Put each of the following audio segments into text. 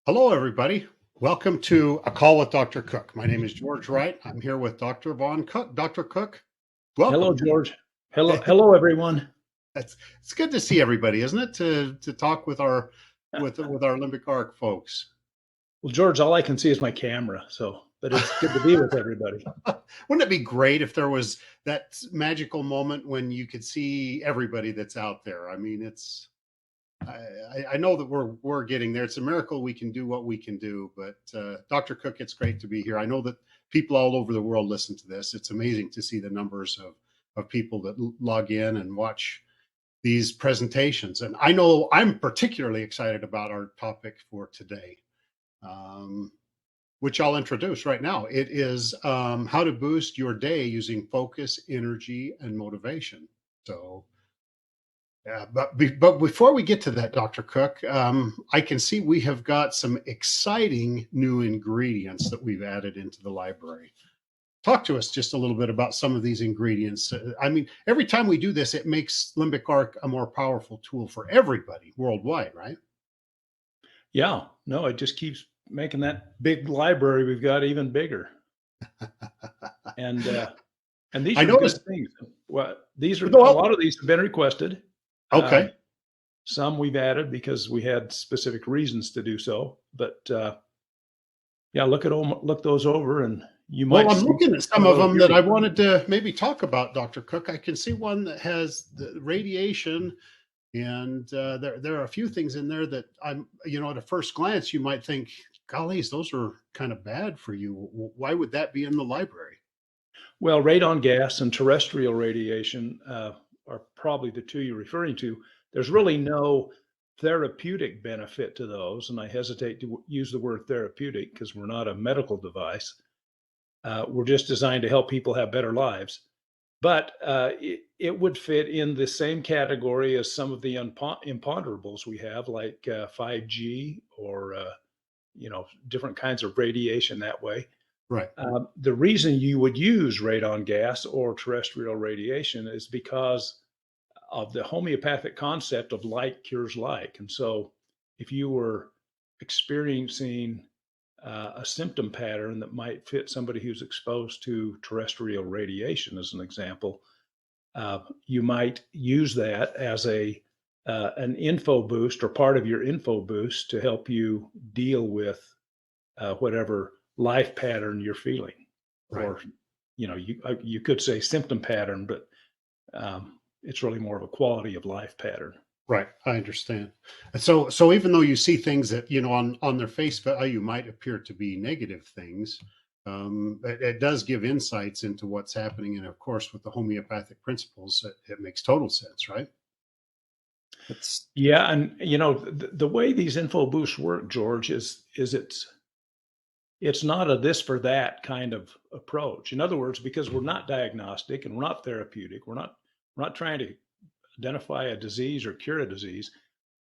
Hello, everybody. Welcome to A Call with Dr. Cook. My name is George Wright. I'm here with Dr. Vaughn Cook. Dr. Cook, Hello, welcome. George. Hello, everyone. It's good to see everybody, isn't it? To talk with our Limbic Arc folks. Well, George, all I can see is my camera, but it's good to be with everybody. Wouldn't it be great if there was that magical moment when you could see everybody that's out there? I mean, I know that we're getting there. It's a miracle we can do what we can do. But Dr. Cook, it's great to be here. I know that people all over the world listen to this. It's amazing to see the numbers of people that log in and watch these presentations. And I know I'm particularly excited about our topic for today, which I'll introduce right now. It is how to boost your day using focus, energy, and motivation. So yeah, but before we get to that, Dr. Cook, I can see we have got some exciting new ingredients that we've added into the library. Talk to us just a little bit about some of these ingredients. I mean, every time we do this, it makes Limbic Arc a more powerful tool for everybody worldwide, right? Yeah, no, it just keeps making that big library we've got even bigger. And these I are good noticed. things. Well, a Well, lot of these have been requested. okay. Some we've added because we had specific reasons to do so. But yeah, look those over, and you Well, might I'm see looking at some some of of those them here. that I wanted to maybe talk about, Dr. Cook. I can see one that has the radiation. And there are a few things in there that at a first glance, you might think, gollies, those are kind of bad for you. Why would that be in the library? Well, radon gas and terrestrial radiation are probably the two you're referring to. There's really no therapeutic benefit to those, and I hesitate to use the word therapeutic because we're not a medical device. We're just designed to help people have better lives. But it would fit in the same category as some of the imponderables we have, like 5G or different kinds of radiation that way. Right. The reason you would use radon gas or terrestrial radiation is because of the homeopathic concept of like cures like. And so, if you were experiencing a symptom pattern that might fit somebody who's exposed to terrestrial radiation, as an example, you might use that as an info boost or part of your info boost to help you deal with whatever life pattern you're feeling. Right. Or you could say symptom pattern, but it's really more of a quality of life pattern. Right. I understand. And so even though you see things that, on their face value might appear to be negative things, it does give insights into what's happening. And of course, with the homeopathic principles, it makes total sense, right? It's Yeah, and the way these info boosts work, George, is it's not a this for that kind of approach. In other words, because we're not diagnostic and we're not therapeutic, we're not trying to identify a disease or cure a disease.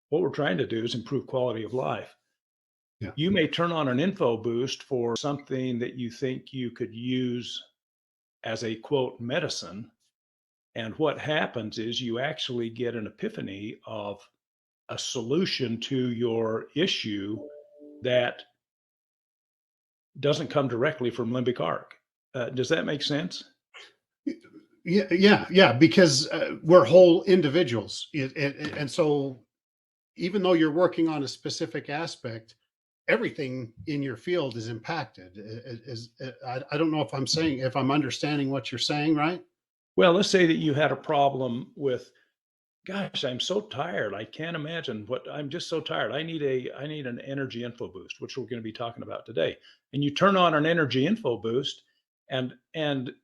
What we're trying to do is improve quality of life. yeah. You may turn on an info boost for something that you think you could use as a quote medicine. And what happens is you actually get an epiphany of a solution to your issue that doesn't come directly from limbic arc. Does that make sense? Yeah. Because we're whole individuals, and so even though you're working on a specific aspect, everything in your field is impacted. I don't know if I'm understanding what you're saying, right? Well, let's say that you had a problem with, gosh, I'm so tired. I can't imagine I'm just so tired. I need an energy info boost, which we're going to be talking about today. And you turn on an energy info boost, and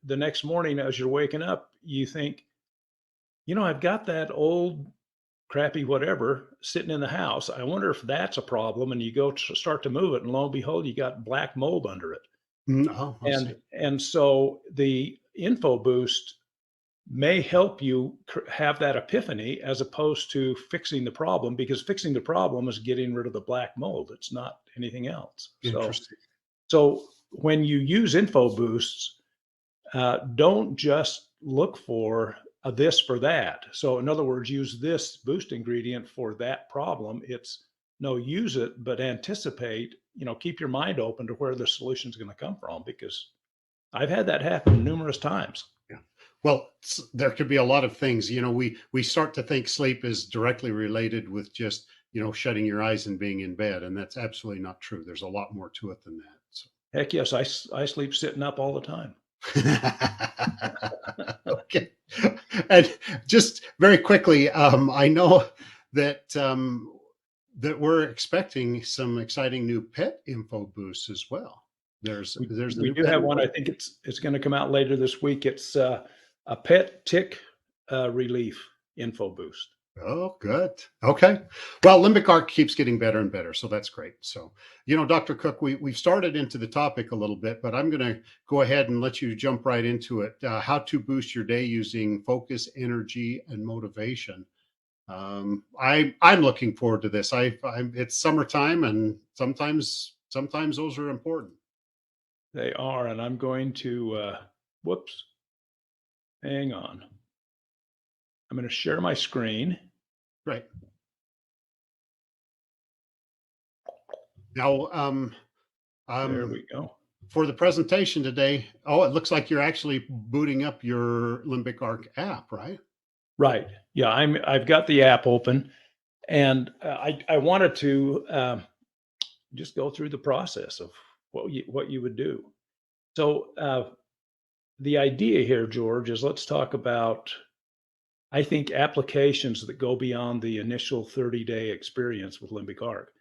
the next morning as you're waking up, you think, I've got that old crappy whatever sitting in the house. I wonder if that's a problem. And you go to start to move it, and lo and behold, you got black mold under it. Oh, I see. And so the info boost may help you have that epiphany as opposed to fixing the problem, because fixing the problem is getting rid of the black mold. It's not anything else. Interesting. So when you use info boosts, don't just look for a this for that. So in other words, use this boost ingredient for that problem. It's no, use it, but anticipate, keep your mind open to where the solution is going to come from, because I've had that happen numerous times. Yeah. Well, there could be a lot of things. We start to think sleep is directly related with just shutting your eyes and being in bed, and that's absolutely not true. There's a lot more to it than that. So. Heck yes, I sleep sitting up all the time. Okay. And just very quickly, I know that that we're expecting some exciting new pet info boosts as well. There's the We new do pet have one. info. I think it's going to come out later this week. It's a pet tick relief info boost. Oh, good. Okay. Well, limbic arc keeps getting better and better, so that's great. So, Dr. Cook, we've started into the topic a little bit, but I'm going to go ahead and let you jump right into it. How to boost your day using focus, energy, and motivation. I'm looking forward to this. It's summertime, and sometimes those are important. They are, and I'm going to whoops, hang on. I'm going to share my screen. Right. Now, There um, we go. for the presentation today, oh, it looks like you're actually booting up your Limbic Arc app, right? Right. Yeah, I've got the app open, and I wanted to just go through the process of what you would do. So the idea here, George, is let's talk about, I think, applications that go beyond the initial 30-day experience with limbic arc.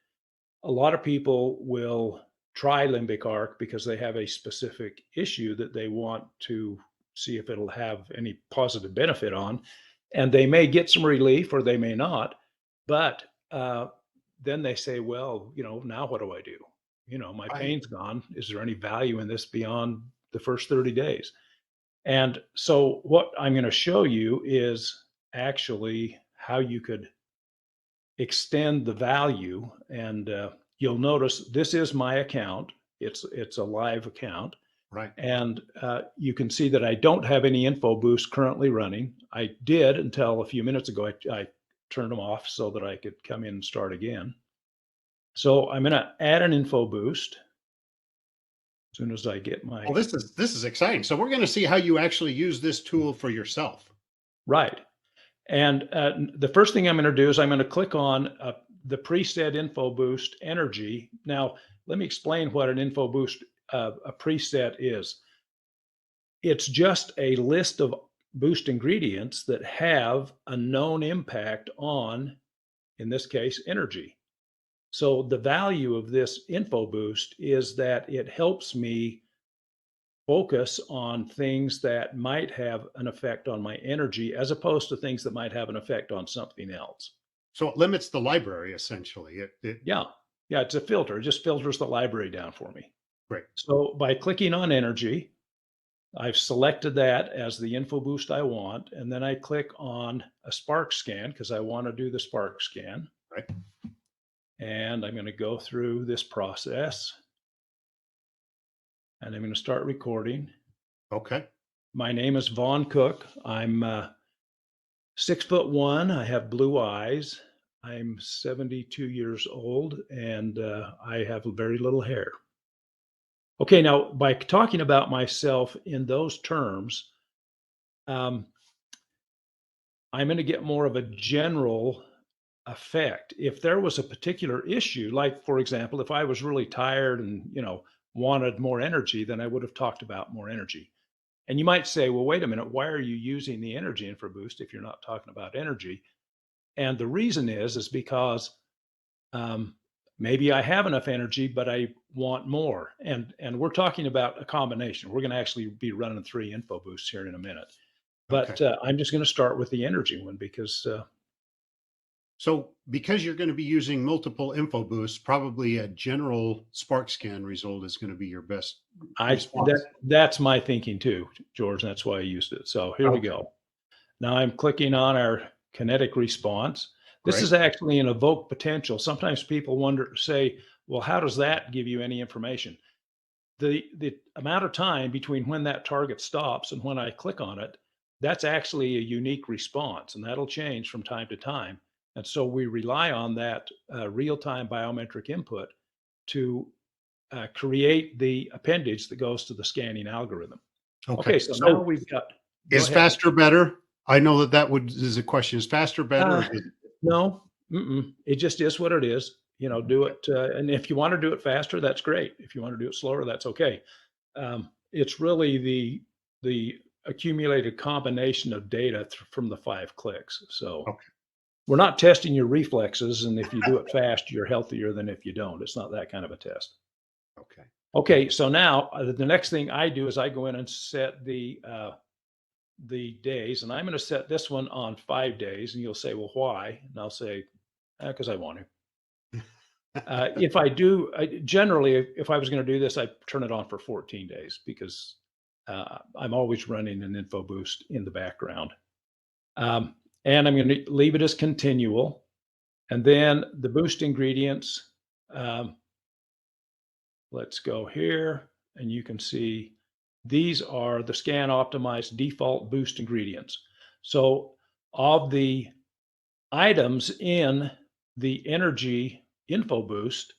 A lot of people will try limbic arc because they have a specific issue that they want to see if it'll have any positive benefit on, and they may get some relief or they may not. But then they say, well, now what do I do? My Right. pain's gone. Is there any value in this beyond the first 30 days? And so what I'm going to show you is actually how you could extend the value. And you'll notice this is my account. It's a live account. Right. And you can see that I don't have any info boost currently running. I did until a few minutes ago. I turned them off so that I could come in and start again. So I'm going to add an info boost as soon as I get my Well, this is exciting. So we're going to see how you actually use this tool for yourself. right. And the first thing I'm going to do is I'm going to click on the preset info boost energy. Now, let me explain what an info boost, a preset is. It's just a list of boost ingredients that have a known impact on, in this case, energy. So the value of this info boost is that it helps me focus on things that might have an effect on my energy as opposed to things that might have an effect on something else. So it limits the library essentially. Yeah. Yeah. It's a filter. It just filters the library down for me. Great. So by clicking on energy, I've selected that as the info boost I want. And then I click on a spark scan because I want to do the spark scan. Right. And I'm going to go through this process. And I'm going to start recording. Okay. My name is Vaughn Cook. I'm 6'1". I have blue eyes. I'm 72 years old, and I have very little hair. Okay, now by talking about myself in those terms, um, I'm going to get more of a general effect. If there was a particular issue, like for example, if I was really tired and wanted more energy, then I would have talked about more energy. And you might say, well, wait a minute, why are you using the energy info boost if you're not talking about energy? And the reason is because maybe I have enough energy, but I want more. And we're talking about a combination. We're going to actually be running 3 info boosts here in a minute. Okay. But I'm just going to start with the energy one because So because you're going to be using multiple info boosts, probably a general spark scan result is going to be your best response. that's my thinking too, George. And that's why I used it. So here we Okay. go. Now I'm clicking on our kinetic response. This Great. is actually an evoke potential. Sometimes people say, well, how does that give you any information? The amount of time between when that target stops and when I click on it, that's actually a unique response, and that'll change from time to time. And so we rely on that real-time biometric input to create the appendage that goes to the scanning algorithm. Okay. Okay, so now So we've got, go is ahead. faster better? I know that is a question. Is faster better? Or Uh, no, it just is what it is. Do it. And if you want to do it faster, that's great. If you want to do it slower, that's okay. It's really the accumulated combination of data from the 5 clicks. So okay. we're not testing your reflexes, and if you do it fast, you're healthier than if you don't. It's not that kind of a test. Okay. Okay, so now the next thing I do is I go in and set the days, and I'm going to set this one on 5 days. And you'll say, "Well, why?" And I'll say, "Because I want to." If I do, generally, if I was going to do this, I turn it on for 14 days because I'm always running an info boost in the background. And I'm going to leave it as continual. And then the boost ingredients, um, let's go here, and you can see these are the scan optimized default boost ingredients. So of the items in the energy info boost,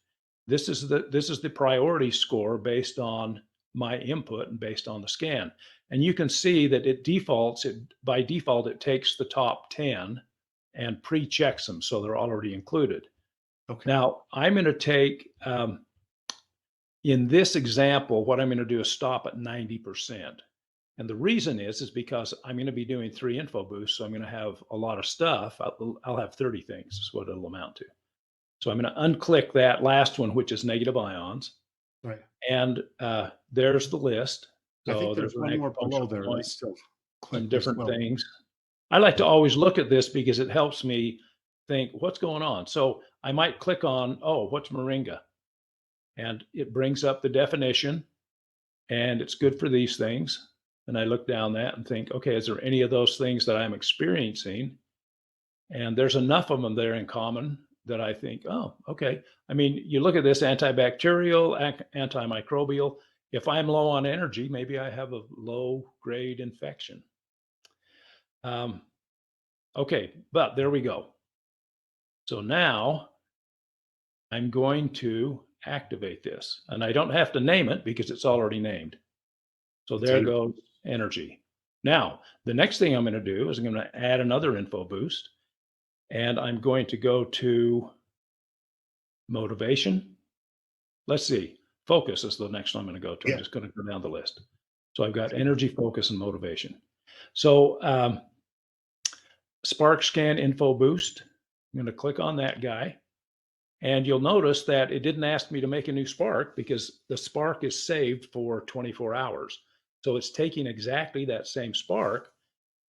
this is the priority score based on my input and based on the scan. And you can see that by default it takes the top 10 and pre-checks them, so they're already included. Okay. Now I'm going to take in this example, what I'm going to do is stop at 90%. And the reason is because I'm going to be doing 3 info boosts. So I'm going to have a lot of stuff. I'll have 30 things is what it'll amount to. So I'm going to unclick that last one, which is negative ions. Right. And there's the list. I think So there's there's one an more below acupuncture there. point, Let's still some click as different well. things. I like to always look at this because it helps me think what's going on. So I might click on, oh, what's moringa? And it brings up the definition, and it's good for these things. And I look down that and think, okay, is there any of those things that I'm experiencing? And there's enough of them there in common that I think, oh, okay. I mean, you look at this antibacterial, antimicrobial. If I'm low on energy, maybe I have a low grade infection. Okay, but there we go. So now I'm going to activate this, and I don't have to name it because it's already named. So there goes energy. Now, the next thing I'm going to do is I'm going to add another info boost, and I'm going to go to motivation. Let's see, focus is the next one I'm going to go to. I'm just going to go down the list. So I've got energy, focus, and motivation. So Spark Scan Info Boost, I'm going to click on that guy. And you'll notice that it didn't ask me to make a new Spark because the Spark is saved for 24 hours. So it's taking exactly that same Spark,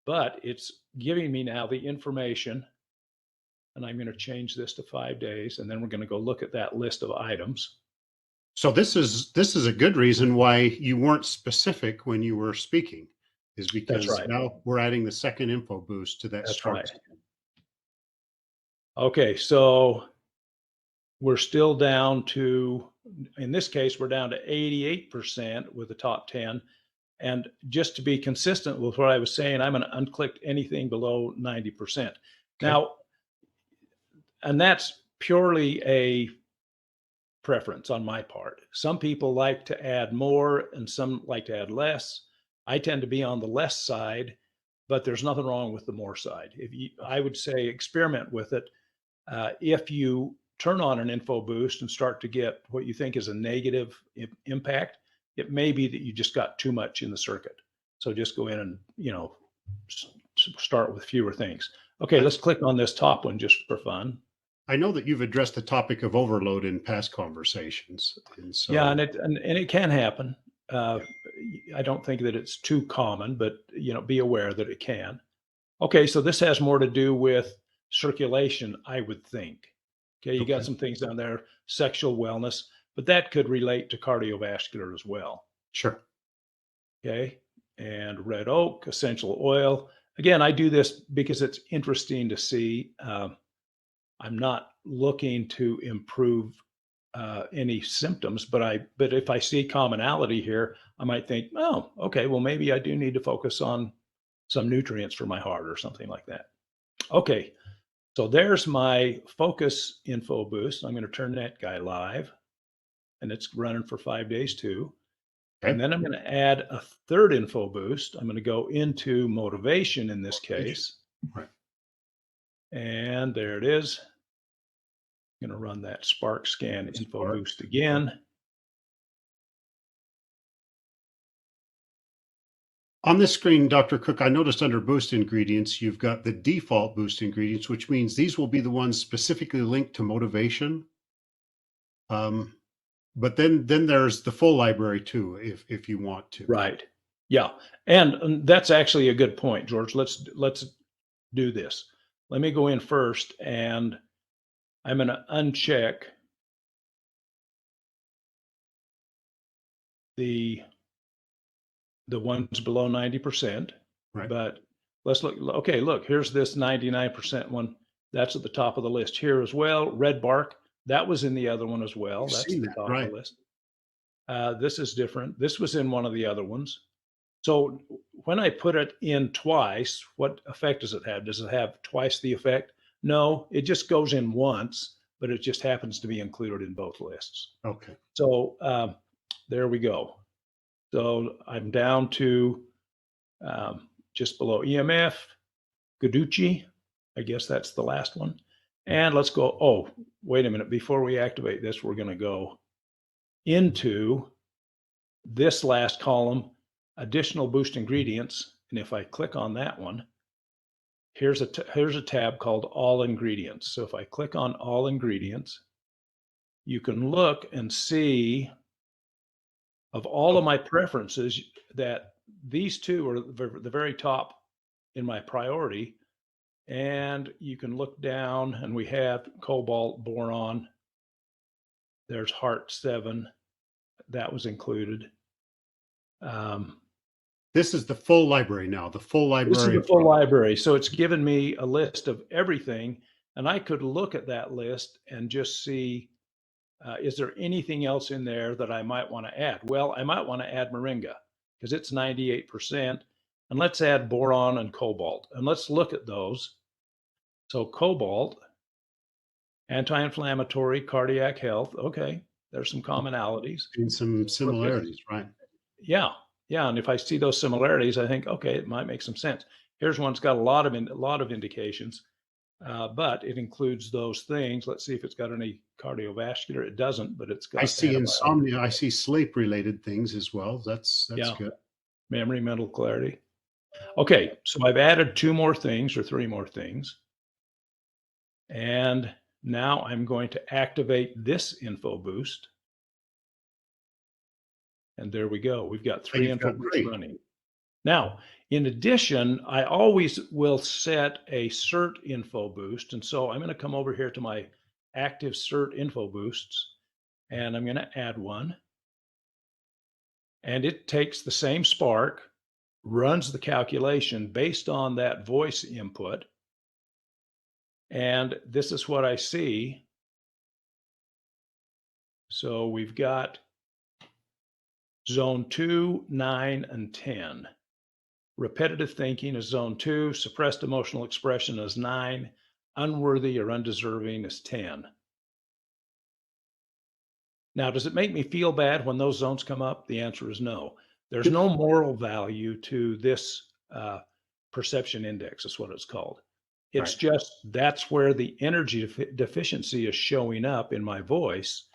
but it's giving me now the information. And I'm going to change this to 5 days. And then we're going to go look at that list of items. So this is a good reason why you weren't specific when you were speaking, is because right. now we're adding the second info boost to that. That's Spark right. scan. Okay, so we're still down to, in this case, we're down to 88% with the top 10. And just to be consistent with what I was saying, I'm going to unclick anything below 90%. Okay. Now, and that's purely a preference on my part. Some people like to add more and some like to add less. I tend to be on the less side, but there's nothing wrong with the more side. I would say experiment with it. If you turn on an info boost and start to get what you think is a negative impact, it may be that you just got too much in the circuit. So just go in and, start with fewer things. Okay, let's click on this top one just for fun. I know that you've addressed the topic of overload in past conversations. And so, yeah, and it can happen. I don't think that it's too common, but be aware that it can. Okay, so this has more to do with circulation, I would think. Okay, you got some things down there, sexual wellness, but that could relate to cardiovascular as well. Sure. Okay, and red oak, essential oil. Again, I do this because it's interesting to see. I'm not looking to improve any symptoms, but if I see commonality here, I might think, oh, okay, well, maybe I do need to focus on some nutrients for my heart or something like that. Okay, So there's my focus info boost. I'm going to turn that guy live, and it's running for 5 days too. And Okay. then I'm going to add a third info boost. I'm going to go into motivation in this case. Right. And there it is. I'm going to run that Spark Scan info Spark. boost again. On this screen, Dr. Cook, I noticed under boost ingredients, you've got the default boost ingredients, which means these will be the ones specifically linked to motivation. But then there's the full library too, if you want to. Right. Yeah. And that's actually a good point, George. Let's do this. Let me go in first, and I'm going to uncheck the ones below 90%. Right. But let's look. Okay, look, here's this 99% one. That's at the top of the list here as well. Red bark, that was in the other one as well. I've That's seen the that, top right. of the list. This is different. This was in one of the other ones. So when I put it in twice, what effect does it have? Does it have twice the effect? No, it just goes in once, but it just happens to be included in both lists. Okay. So there we go. So I'm down to just below EMF, Guducci. I guess that's the last one. And let's go. Oh, wait a minute. Before we activate this, we're going to go into this last column, additional boost ingredients. And if I click on that one, here's a tab called all ingredients. So if I click on all ingredients, you can look and see of all of my preferences that these two are the very top in my priority. And you can look down, and we have cobalt, boron. There's heart 7. That was included. This is the full library now, the full library. This is the full library. So it's given me a list of everything, and I could look at that list and just see, is there anything else in there that I might want to add? Well, I might want to add moringa because it's 98%. And let's add boron and cobalt. And let's look at those. So cobalt, anti-inflammatory, cardiac health. Okay, there's some commonalities. And some similarities, right? Yeah. Yeah. And if I see those similarities, I think, okay, it might make some sense. Here's one that's got a lot of indications, but it includes those things. Let's see if it's got any cardiovascular. It doesn't, but it's got. I see insomnia. I see sleep related things as well. That's good. Memory, mental clarity. Okay, so I've added 2 more things or 3 more things. And now I'm going to activate this info boost. And there we go. We've got 3 info boosts running. Now, in addition, I always will set a CERT info boost. And so I'm going to come over here to my active CERT info boosts, and I'm going to add one. And it takes the same spark, runs the calculation based on that voice input. And this is what I see. So we've got zone 2, 9, and 10. Repetitive thinking is zone 2, suppressed emotional expression is 9, unworthy or undeserving is 10. Now, does it make me feel bad when those zones come up? The answer is no. There's no moral value to this perception index, is what it's called. It's Right. just that's where the energy deficiency is showing up in my voice.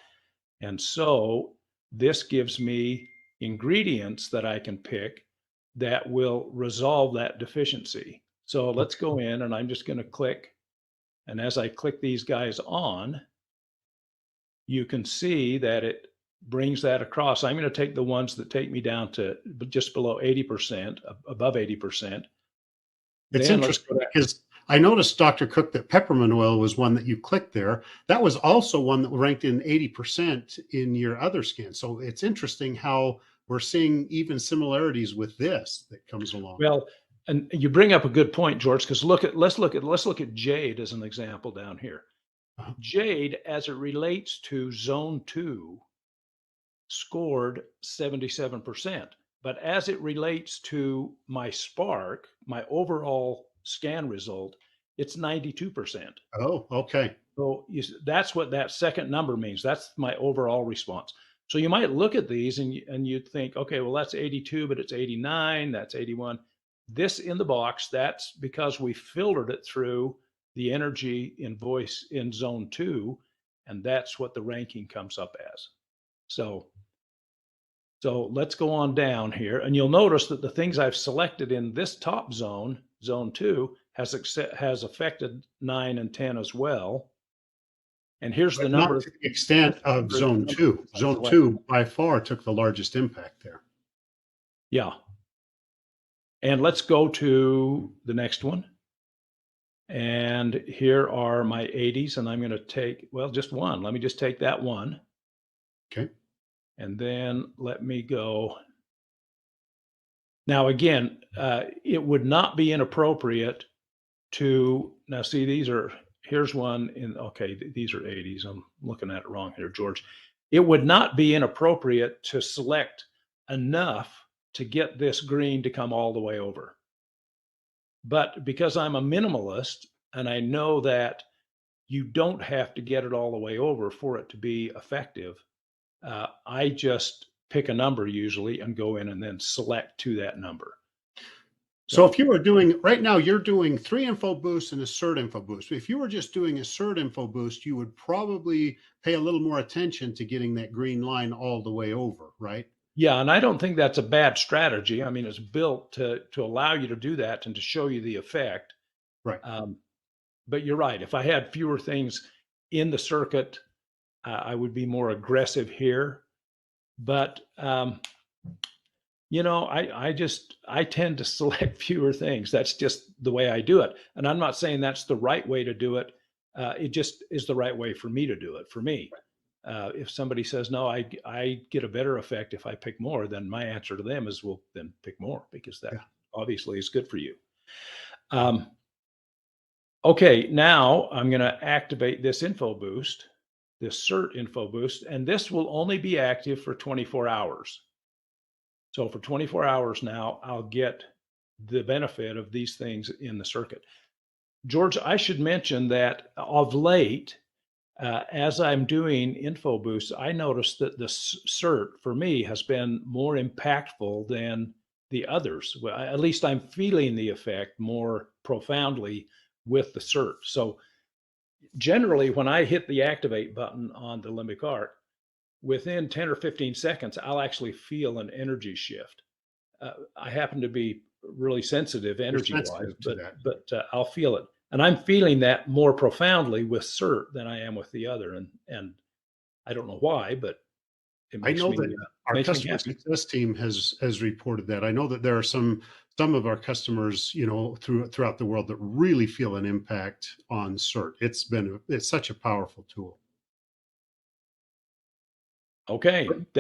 And so this gives me ingredients that I can pick that will resolve that deficiency. So let's go in, and I'm just going to click. And as I click these guys on, you can see that it brings that across. I'm going to take the ones that take me down to just below 80%, above 80%. It's interesting because I noticed, Dr. Cook, that peppermint oil was one that you clicked there. That was also one that ranked in 80% in your other scan. So it's interesting how we're seeing even similarities with this that comes along. Well, and you bring up a good point, George, because let's look at jade as an example down here. Jade, as it relates to zone 2, scored 77%. But as it relates to my spark, my overall scan result, it's 92%. Oh, okay. So that's what that second number means. That's my overall response. So you might look at these and you'd think, okay, well, that's 82, but it's 89, that's 81. This in the box, that's because we filtered it through the energy in voice in zone 2, and that's what the ranking comes up as. So let's go on down here, and you'll notice that the things I've selected in this top zone, zone 2, has affected 9 and 10 as well. And here's the But not number. to the extent of zone Number 2. Zone 2 by far took the largest impact there. Yeah. And let's go to the next one. And here are my 80s, and I'm going to take, well, just one. Let me just take that one. Okay. And then let me go. Now, again, it would not be inappropriate to, now see, here's one in, okay, these are 80s. I'm looking at it wrong here, George. It would not be inappropriate to select enough to get this green to come all the way over. But because I'm a minimalist and I know that you don't have to get it all the way over for it to be effective, I just pick a number usually and go in and then select to that number. So if you were doing, right now you're doing 3 info boosts and a cert info boost. If you were just doing a cert info boost, you would probably pay a little more attention to getting that green line all the way over, right? Yeah, and I don't think that's a bad strategy. I mean, it's built to allow you to do that and to show you the effect. Right. But you're right. If I had fewer things in the circuit, I would be more aggressive here. But you know, I tend to select fewer things. That's just the way I do it. And I'm not saying that's the right way to do it. It just is the right way for me to do it. For me, if somebody says, no, I get a better effect if I pick more, then my answer to them is, well, then pick more, because that obviously is good for you. Okay, now I'm going to activate this info boost, this cert info boost, and this will only be active for 24 hours. So for 24 hours now, I'll get the benefit of these things in the circuit. George, I should mention that of late, as I'm doing info boosts, I noticed that the cert for me has been more impactful than the others. Well, at least I'm feeling the effect more profoundly with the cert. So generally, when I hit the activate button on the limbic arc, within 10 or 15 seconds, I'll actually feel an energy shift. I happen to be really sensitive energy-wise, but I'll feel it. And I'm feeling that more profoundly with cert than I am with the other. And I don't know why, but it makes I know me, that our customer success team has reported that. I know that there are some of our customers, you know, throughout the world that really feel an impact on cert. It's such a powerful tool. Okay, Great.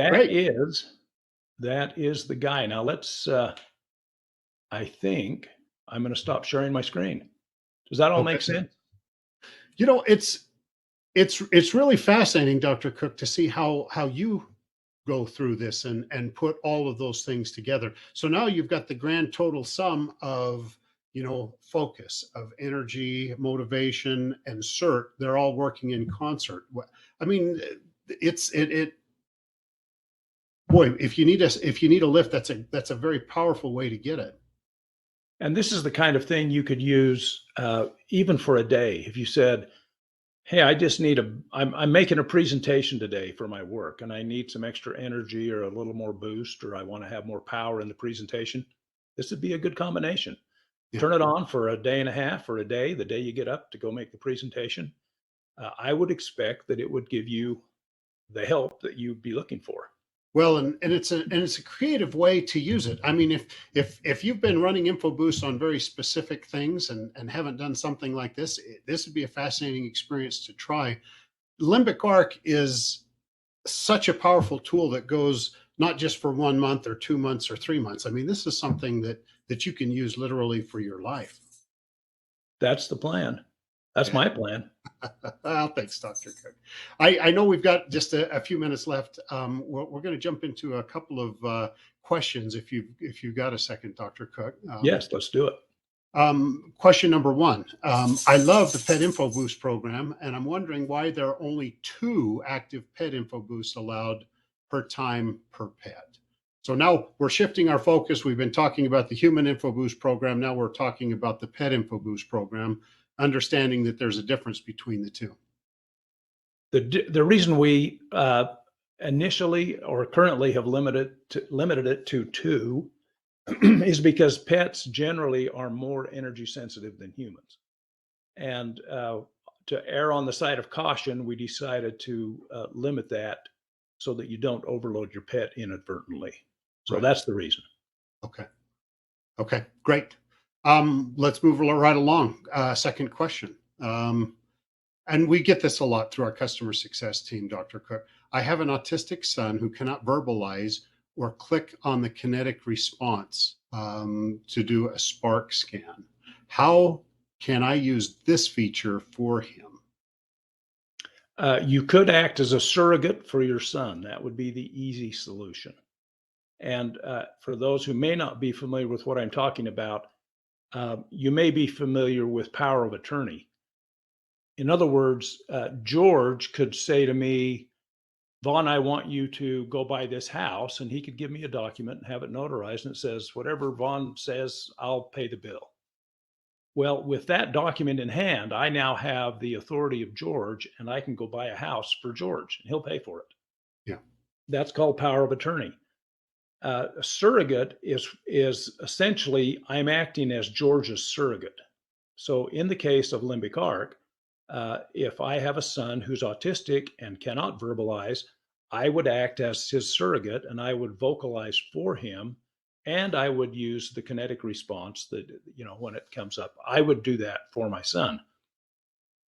that is the guy. Now let's, I think I'm going to stop sharing my screen. Does that all make sense? You know, it's really fascinating, Dr. Cook, to see how you go through this and put all of those things together. So now you've got the grand total sum of, you know, focus, of energy, motivation, and cert. They're all working in concert. I mean, boy, if you need a lift, that's a very powerful way to get it. And this is the kind of thing you could use even for a day. If you said, hey, I just need I'm making a presentation today for my work and I need some extra energy or a little more boost, or I want to have more power in the presentation, this would be a good combination. Yeah. Turn it on for a day and a half or a day, the day you get up to go make the presentation. I would expect that it would give you the help that you'd be looking for. Well, and it's a creative way to use it. I mean, if you've been running info boosts on very specific things and haven't done something like this, this would be a fascinating experience to try. Limbic Arc is such a powerful tool that goes not just for 1 month or 2 months or 3 months. I mean, this is something that you can use literally for your life. That's the plan. That's my plan. Well, thanks, Dr. Cook. I know we've got just a few minutes left. We're going to jump into a couple of questions if you've got a second, Dr. Cook. Yes, let's do it. Question number one. I love the Pet Info Boost program, and I'm wondering why there are only 2 active Pet Info Boosts allowed per time per pet. So now we're shifting our focus. We've been talking about the Human Info Boost program. Now we're talking about the Pet Info Boost program, understanding that there's a difference between the two. The reason we initially or currently have limited it to 2 is because pets generally are more energy sensitive than humans. And to err on the side of caution, we decided to limit that so that you don't overload your pet inadvertently. So Right. that's the reason. Okay. Okay. Great. Let's move right along. Second question. And we get this a lot through our customer success team, Dr. Cook. I have an autistic son who cannot verbalize or click on the kinetic response to do a spark scan. How can I use this feature for him? You could act as a surrogate for your son. That would be the easy solution. And for those who may not be familiar with what I'm talking about, you may be familiar with power of attorney. In other words, George could say to me, Vaughn, I want you to go buy this house. And he could give me a document and have it notarized. And it says, whatever Vaughn says, I'll pay the bill. Well, with that document in hand, I now have the authority of George and I can go buy a house for George and he'll pay for it. Yeah. That's called power of attorney. A surrogate is essentially I'm acting as George's surrogate. So in the case of limbic arc, if I have a son who's autistic and cannot verbalize, I would act as his surrogate and I would vocalize for him, and I would use the kinetic response that, when it comes up, I would do that for my son.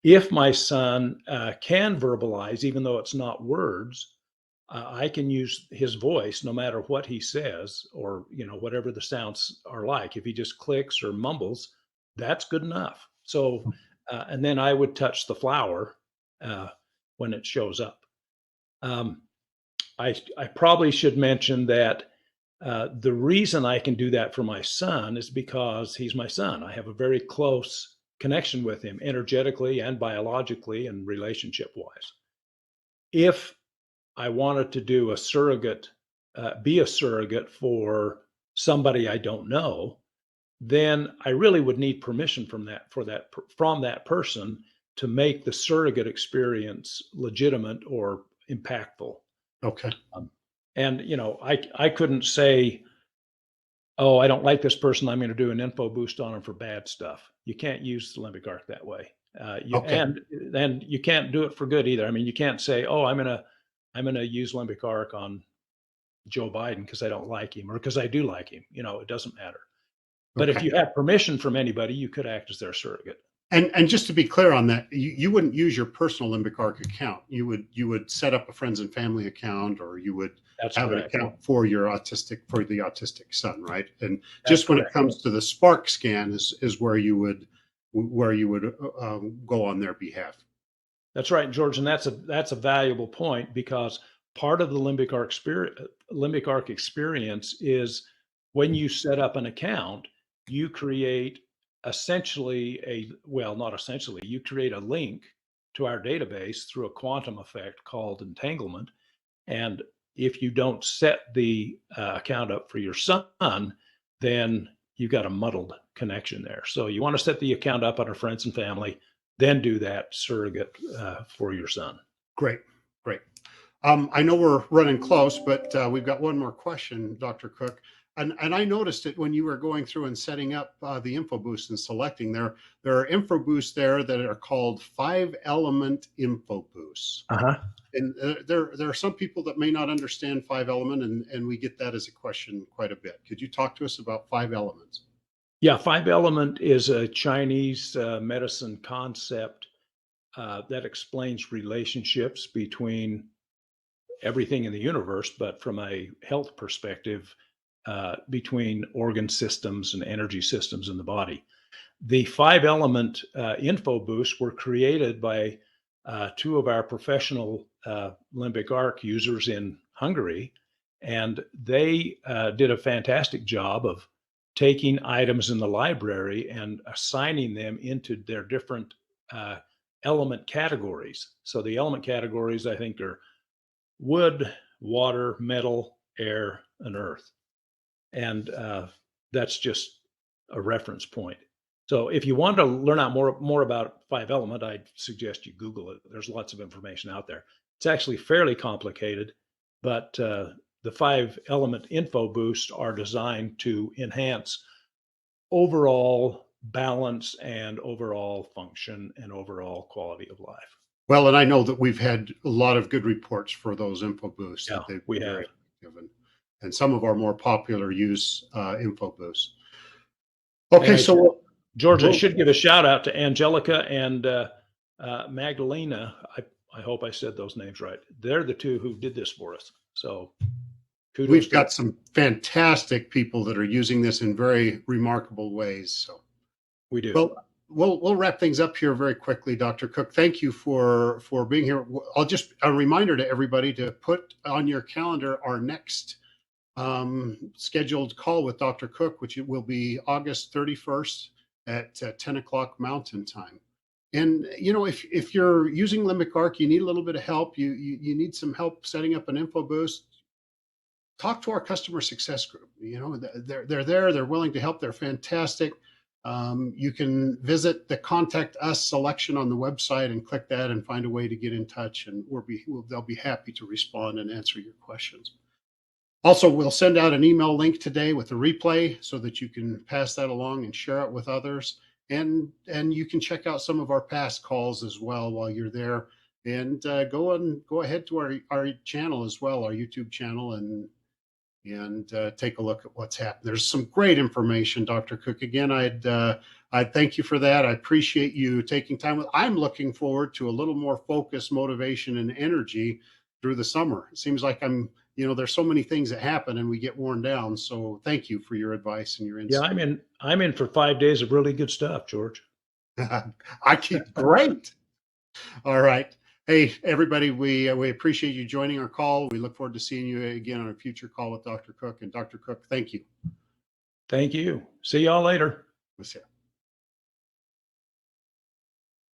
If my son can verbalize, even though it's not words, I can use his voice no matter what he says or, whatever the sounds are like. If he just clicks or mumbles, that's good enough. So, and then I would touch the flower when it shows up. I probably should mention that the reason I can do that for my son is because he's my son. I have a very close connection with him energetically and biologically and relationship wise. If I wanted to do a surrogate, be a surrogate for somebody I don't know, then I really would need permission from that person to make the surrogate experience legitimate or impactful. Okay. And I couldn't say, oh, I don't like this person, I'm going to do an info boost on them for bad stuff. You can't use the limbic arc that way. Okay. And you can't do it for good either. I mean, you can't say, oh, I'm going to use limbic arc on Joe Biden because I don't like him or because I do like him. It doesn't matter. But if Okay. you have permission from anybody, you could act as their surrogate. And just to be clear on that, you wouldn't use your personal limbic arc account. You would set up a friends and family account, or you would That's have correct. an account for the autistic son, right? And That's just when it correct. comes to the spark scan is where you would go on their behalf. That's right, George, and that's a valuable point because part of the limbic arc experience is when you set up an account, you create you create a link to our database through a quantum effect called entanglement. And if you don't set the account up for your son, then you've got a muddled connection there. So you want to set the account up under friends and family, then do that surrogate for your son. Great. I know we're running close, but we've got one more question, Dr. Cook. And I noticed it when you were going through and setting up the info boost and selecting there are info boosts there that are called 5-element info boosts. Uh-huh. And there are some people that may not understand 5-element, and we get that as a question quite a bit. Could you talk to us about 5 elements? Yeah, 5-element is a Chinese medicine concept that explains relationships between everything in the universe, but from a health perspective, between organ systems and energy systems in the body. The 5-element info boosts were created by 2 of our professional limbic arc users in Hungary, and they did a fantastic job of taking items in the library and assigning them into their different element categories. So the element categories, I think, are wood, water, metal, air, and earth. And that's just a reference point. So if you want to learn out more about 5-element, I'd suggest you Google it. There's lots of information out there. It's actually fairly complicated, but the 5-element info boosts are designed to enhance overall balance and overall function and overall quality of life. Well, and I know that we've had a lot of good reports for those info boosts Yeah, that they've we been have. very effective, and some of our more popular use info boosts. Okay, so George, I we'll, should give a shout out to Angelica and Magdalena. I hope I said those names right. They're the two who did this for us. So kudos we've to got some fantastic people that are using this in very remarkable ways. So we do. well, we'll wrap things up here very quickly, Dr. Cook. Thank you for being here. I'll just a reminder to everybody to put on your calendar our next scheduled call with Dr. Cook, which will be August 31st at 10 o'clock Mountain Time. And if you're using Limbic Arc, you need a little bit of help. You need some help setting up an info boost. Talk to our customer success group. They're there. They're willing to help. They're fantastic. You can visit the contact us selection on the website and click that and find a way to get in touch, and they'll be happy to respond and answer your questions. Also, we'll send out an email link today with a replay so that you can pass that along and share it with others. And you can check out some of our past calls as well while you're there. And go ahead to our channel as well, our YouTube channel, and take a look at what's happened. There's some great information, Dr. Cook. Again, I'd thank you for that. I appreciate you taking time. I'm looking forward to a little more focus, motivation, and energy through the summer. It seems like there's so many things that happen and we get worn down. So thank you for your advice and your insight. Yeah, I'm in for 5 days of really good stuff, George. I keep great. All right. Hey, everybody, we appreciate you joining our call. We look forward to seeing you again on a future call with Dr. Cook. And Dr. Cook, thank you. Thank you. See y'all later. We'll see you.